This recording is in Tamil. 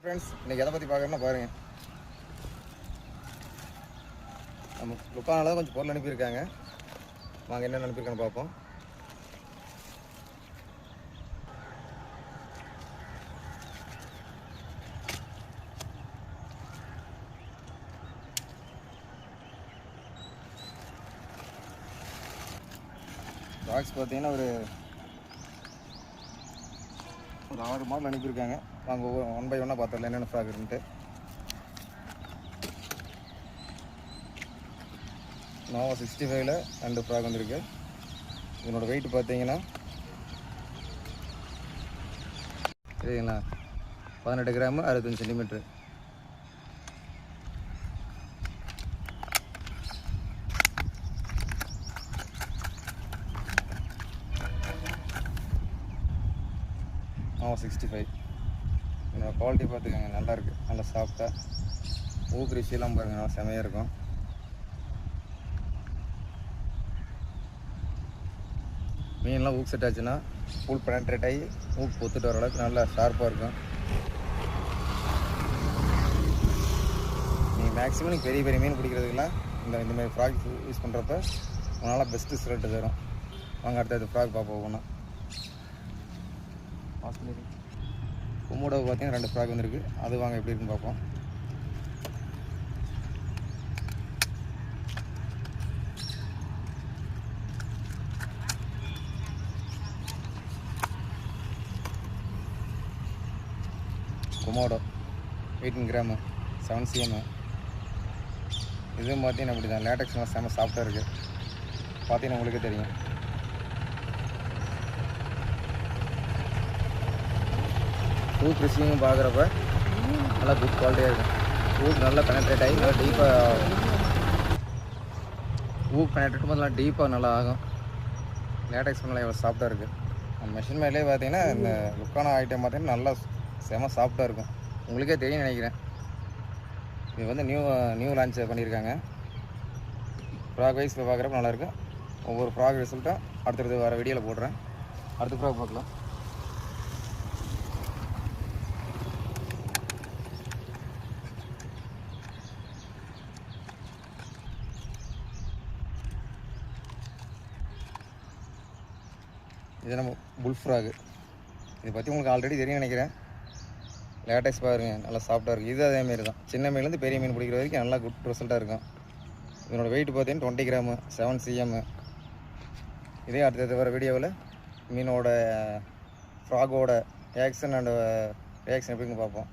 ஃப்ரெண்ட்ஸ், இன்றைக்கி எதை பற்றி பார்க்குறேன்னா பாருங்கள். நம்ம லுக்கானால தான் கொஞ்சம் பொருள் அனுப்பியிருக்காங்க. வாங்க என்ன அனுப்பியிருக்கான்னு பார்ப்போம். பாக்ஸ் பார்த்தீங்கன்னா ஒரு 6 மாடல் அனுப்பியிருக்காங்க. வாங்க ஒன் பை ஒன்னாக பார்த்துடலாம் என்னென்ன ஃப்ராக் இருக்குன்ட்டு. நோவா 65ல் 2 ஃப்ராக் வந்துருக்கு. இதனோட வெயிட் பார்த்தீங்கன்னா சரிங்களா 18 கிராமு 65 சென்டிமீட்ரு. நோவா 65 என்னோடய குவாலிட்டி பார்த்துக்கோங்க, நல்லாயிருக்கு. நல்லா சாஃப்டாக ஊக்கு ரிஷியெல்லாம் பாருங்கள், நல்லா செமையாக இருக்கும். மீன்லாம் ஊக்கு செட் ஆச்சுன்னா ஃபுல் பெனட்ரேட் ஆகி ஊக்கு பொத்துட்டு வர அளவுக்கு நல்லா ஷார்ப்பாக இருக்கும். நீங்கள் மேக்ஸிமம் நீங்கள் பெரிய பெரிய மீன் பிடிக்கிறதுக்கெல்லாம் இந்தமாதிரி ஃப்ராக் யூஸ் பண்ணுறப்ப உங்களால் பெஸ்ட்டு ரிசல்ட்டு தரும். வாங்க அடுத்தது ஃப்ராக் பார்ப்போம் ஒவ்வொன்றா. கும்முடவு பார்த்தீங்கன்னா 2 ஃப்ராக் வந்துருக்கு. அது வாங்க எப்படி இருக்குன்னு பார்ப்போம். Komodo 18 gram 7 cm. இதுவும் பார்த்தீங்கன்னா அப்படி தான், லேட்டக்ஸ்லாம் செம்ம சாஃப்டாக இருக்குது. பார்த்தீங்கன்னா உங்களுக்கே தெரியும். ஊக் ரிசீவிங் பார்க்குறப்ப நல்லா குட் குவாலிட்டியாக இருக்கும். ஊக் நல்லா பெனட்ரேட் ஆகி நல்லா டீப்பாக ஊக் பெனட்ரேட் போது நல்லா டீப்பாக நல்லா ஆகும். லேட்டக்ஸ் நல்லா எவ்வளோ சாஃப்டாக இருக்குது. அந்த மெஷின் மேலே பார்த்தீங்கன்னா இந்த லுக்கான ஐட்டம் பார்த்தீங்கன்னா நல்லா செம சாஃப்டாக இருக்கும். உங்களுக்கே தெரியும் நினைக்கிறேன். இது வந்து நியூ லான்ச் பண்ணியிருக்காங்க. ஃப்ராக் வைஸில் பார்க்குறப்ப நல்லாயிருக்கும். ஒவ்வொரு ஃப்ராக் ரிசல்ட்டும் அடுத்தடுத்து வர வீடியோவில் போடுறேன். அடுத்த ஃப்ராக் பார்க்கலாம். இது நம்ம புல் ஃப்ராகு. இதை பற்றி உங்களுக்கு ஆல்ரெடி தெரியும் நினைக்கிறேன். லேட்டக்ஸ் பாருங்க, நல்லா சாஃப்டாக இருக்குது. இது அதேமாரி தான், சின்ன மீன்லேருந்து பெரிய மீன் பிடிக்கிற வரைக்கும் நல்லா குட் ரிசல்ட்டாக இருக்கும். இதனோட வெயிட் பார்த்தீங்கன்னா 20 கிராமு 7 cm. இதே அடுத்தது வர வீடியோவில் மீனோட ஃப்ராகோட ரியாக்ஷன் எப்படின்னு பார்ப்போம்.